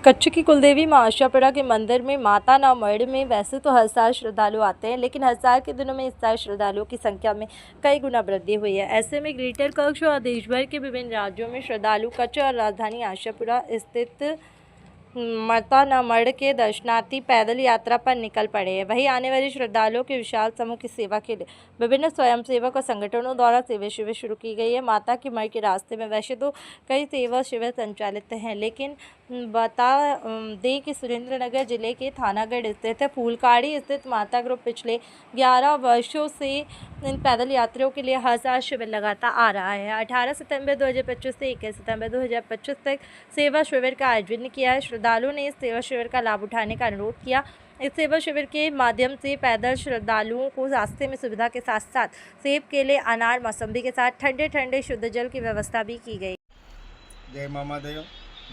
कच्छ की कुलदेवी मां आशापुरा के मंदिर में माता ना मढ़ में वैसे तो हर साल श्रद्धालु आते हैं, लेकिन हर साल के दिनों में इस साल श्रद्धालुओं की संख्या में कई गुना वृद्धि हुई है। ऐसे में ग्रेटर कच्छ और देश भर के विभिन्न राज्यों में श्रद्धालु कच्छ और राजधानी आशापुरा स्थित माता ना मढ़ के दर्शनार्थी पैदल यात्रा पर निकल पड़े हैं। वहीं आने वाले श्रद्धालुओं के विशाल समूह की सेवा के लिए विभिन्न स्वयंसेवक और संगठनों द्वारा सेवा शिविर शुरू की गई है। माता की मढ़ के रास्ते में वैसे तो कई सेवा शिविर संचालित हैं, लेकिन बता दें कि सुरेंद्रनगर जिले के थानागढ़ स्थित फूलकाड़ी स्थित माता ग्रुप पिछले 11 वर्षों से इन पैदल यात्रियों के लिए हर साल शिविर लगाता आ रहा है। 18 सितंबर 2025 से 21 सितंबर 2025 तक सेवा शिविर का आयोजन किया है। श्रद्धालुओं ने इस सेवा शिविर का लाभ उठाने का अनुरोध किया। इस सेवा शिविर के माध्यम से पैदल श्रद्धालुओं को रास्ते में सुविधा के साथ साथ सेब, केले, अनार, मौसम्बी के साथ ठंडे ठंडे शुद्ध जल की व्यवस्था भी की गई। जय मामादेव,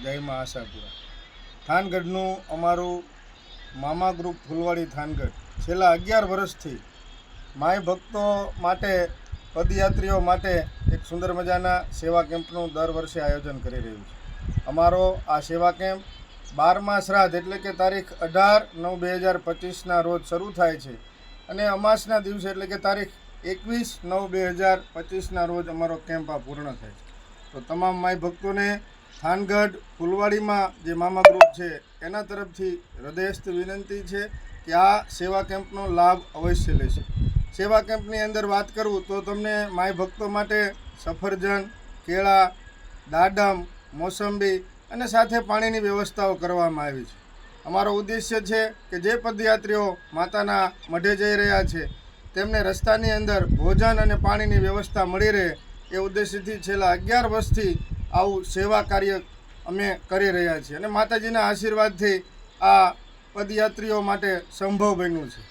जय मां आशापुरा। थानगढ़નું અમારું મામા ગ્રુપ ફૂલવાડી થાનગઢ છેલ્લા 11 વર્ષથી માય ભક્તો માટે પદયાત્રીઓ માટે એક સુંદર મજાના સેવા કેમ્પનું દર વર્ષે આયોજન કરી રહ્યું છે। અમારો આ સેવા કેમ્પ 12મા શ્રાદ્ધ એટલે કે તારીખ 18/9/2025ના રોજ શરૂ થાય છે અને અમાસના દિવસે એટલે કે તારીખ 21/9/2025ના રોજ અમારો કેમ્પ આ પૂર્ણ થાય છે। તો તમામ માય ભક્તોને થાનગઢ ફૂલવાડીમાં જે મામા ગ્રુપ છે એના તરફથી હૃદયસ્થ વિનંતી છે કે આ સેવા કેમ્પનો લાભ અવશ્ય લેશે। સેવા કેમ્પની અંદર વાત કરું તો તમને માય ભક્તો માટે સફરજન, કેળા, દાડમ, મોસંબી અને સાથે પાણીની વ્યવસ્થાઓ કરવામાં આવી છે। અમારો ઉદ્દેશ્ય છે કે જે પદયાત્રીઓ માતાના મઢે જઈ રહ્યા છે તેમને રસ્તાની અંદર ભોજન અને પાણીની વ્યવસ્થા મળી રહે એ ઉદ્દેશ્યથી છેલ્લા 11 વર્ષથી આવું સેવા કાર્ય અમે કરી રહ્યા છીએ અને માતાજીના આશીર્વાદથી આ પદયાત્રીઓ માટે સંભવ બન્યું છે।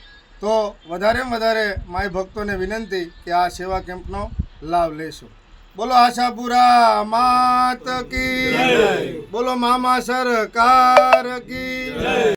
તો વધારેમાં વધારે માય ભક્તોને વિનંતી કે આ સેવા કેમ્પનો લાભ લેશો। બોલો આશાપુરા માત કી, બોલો મામા સરકાર કી।